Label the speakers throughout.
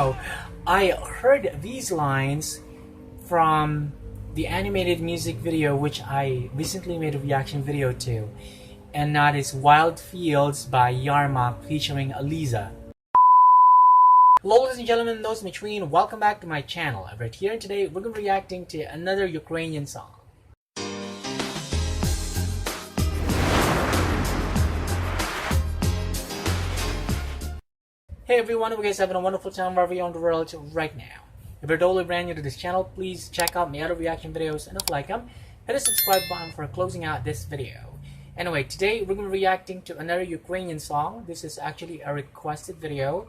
Speaker 1: Wow, I heard these lines from the animated music video which I recently made a reaction video to, and that is Wild Fields by Yarmak featuring Aliza. Hello ladies and gentlemen, those in between, welcome back to my channel. Right here and today we're going to be reacting to another Ukrainian song. Hey everyone, hope you guys having a wonderful time wherever you are in the world right now. If you're totally brand new to this channel, please check out my other reaction videos, and if you like them, hit the subscribe button for closing out this video. Anyway, today we're going to be reacting to another Ukrainian song. This is actually a requested video,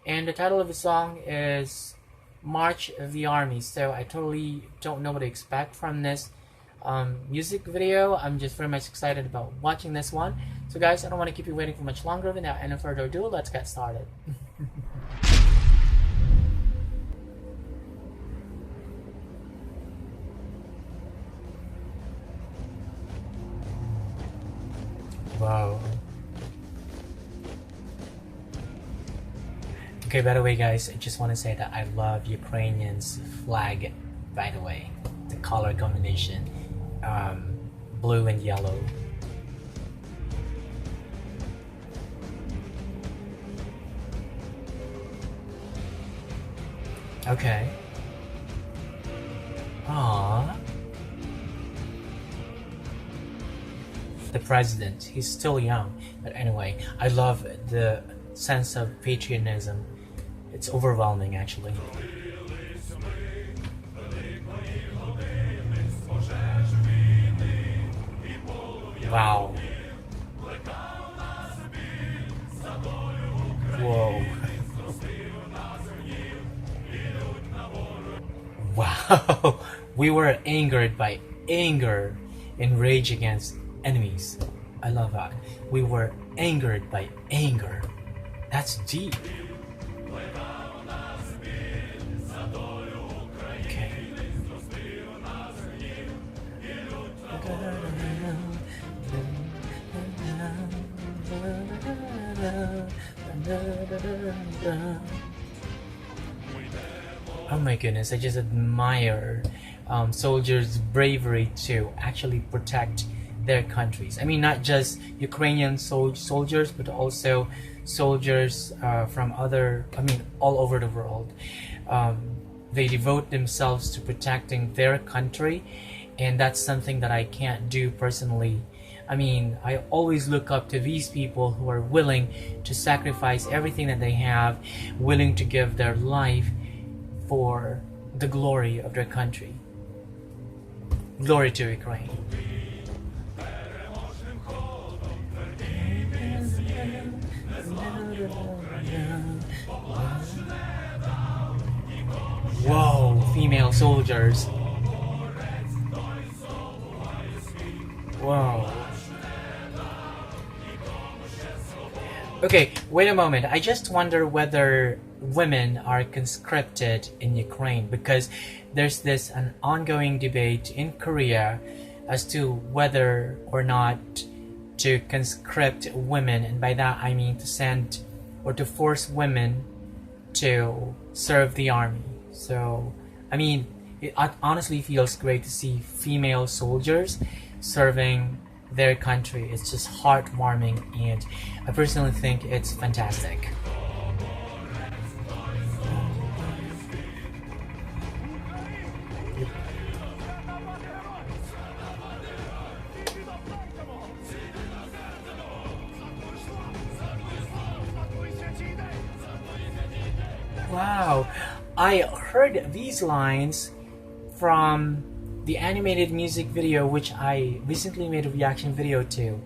Speaker 1: and the title of the song is March of the Army. So I totally don't know what to expect from this music video. I'm just very much excited about watching this one. So guys, I don't want to keep you waiting for much longer. Without any further ado, let's get started. Wow. Okay, by the way guys, I just want to say that I love Ukrainian's flag, by the way. The color combination, blue and yellow. Okay. Aww. The president, he's still young, but anyway, I love the sense of patriotism. It's overwhelming actually. Wow. Whoa. Wow. We were angered by anger and rage against enemies. I love that. We were angered by anger. That's deep. Okay. Oh my goodness, I just admire soldiers' bravery to actually protect their countries. I mean, not just Ukrainian soldiers, but also soldiers from all over the world. They devote themselves to protecting their country, and that's something that I can't do personally. I mean, I always look up to these people who are willing to sacrifice everything that they have, willing to give their life for the glory of their country. Glory to Ukraine. Whoa, female soldiers. Whoa. Okay, wait a moment. I just wonder whether women are conscripted in Ukraine, because there's an ongoing debate in Korea as to whether or not to conscript women, and by that I mean to send or to force women to serve the army. So, I mean, it honestly feels great to see female soldiers serving their country. It's just heartwarming, and I personally think it's fantastic. Wow, I heard these lines from the animated music video which I recently made a reaction video to,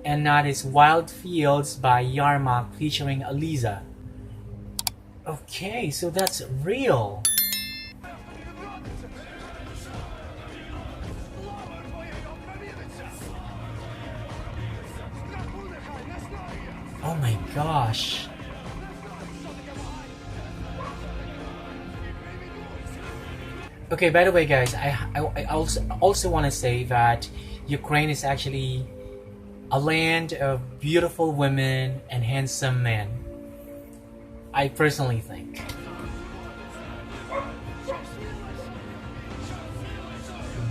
Speaker 1: and that is Wild Fields by Yarmak featuring Aliza. Okay, so that's real. Oh my gosh. Okay, by the way guys, I also want to say that Ukraine is actually a land of beautiful women and handsome men. I personally think.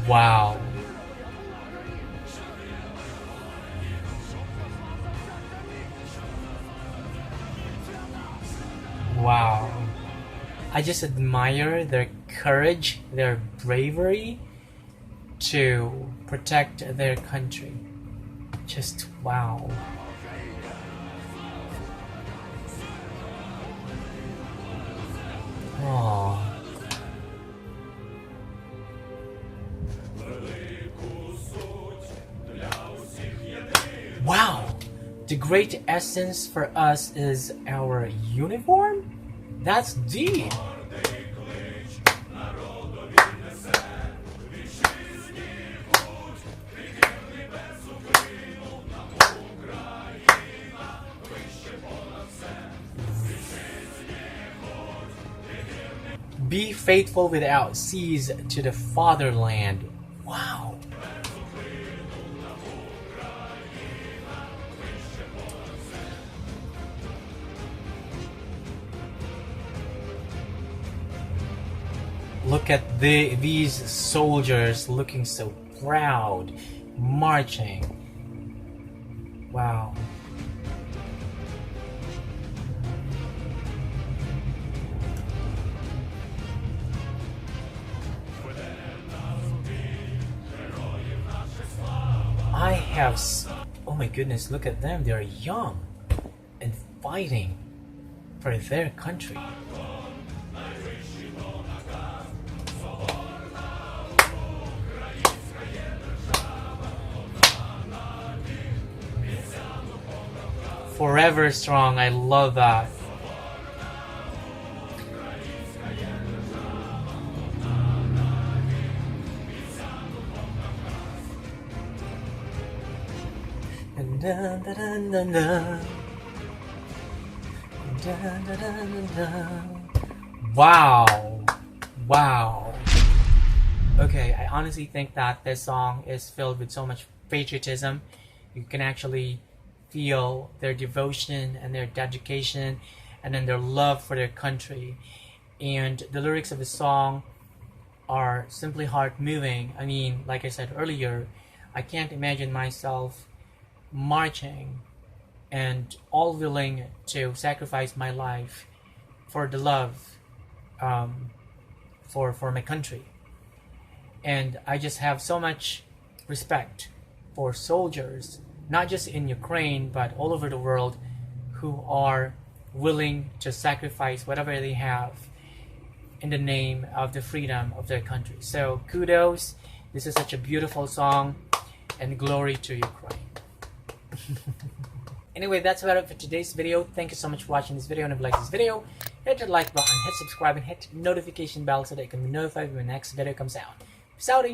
Speaker 1: Wow. Wow. I just admire their courage, their bravery to protect their country. Just wow. Oh. Wow. The great essence for us is our uniform? That's deep. Be faithful without cease to the fatherland. Wow. Look at these soldiers looking so proud, marching. Wow. Oh my goodness, look at them. They're young and fighting for their country. Forever strong. I love that. Wow. Wow. Okay, I honestly think that this song is filled with so much patriotism. You can actually feel their devotion and their dedication and then their love for their country. And the lyrics of the song are simply heart-moving. I mean, like I said earlier, I can't imagine myself marching and all willing to sacrifice my life for the love for my country. And I just have so much respect for soldiers, not just in Ukraine, but all over the world, who are willing to sacrifice whatever they have in the name of the freedom of their country. So kudos, this is such a beautiful song, and glory to Ukraine. Anyway, that's about it for today's video. Thank you so much for watching this video, and if you like this video, hit the like button, hit subscribe, and hit notification bell so that you can be notified when the next video comes out. Peace out.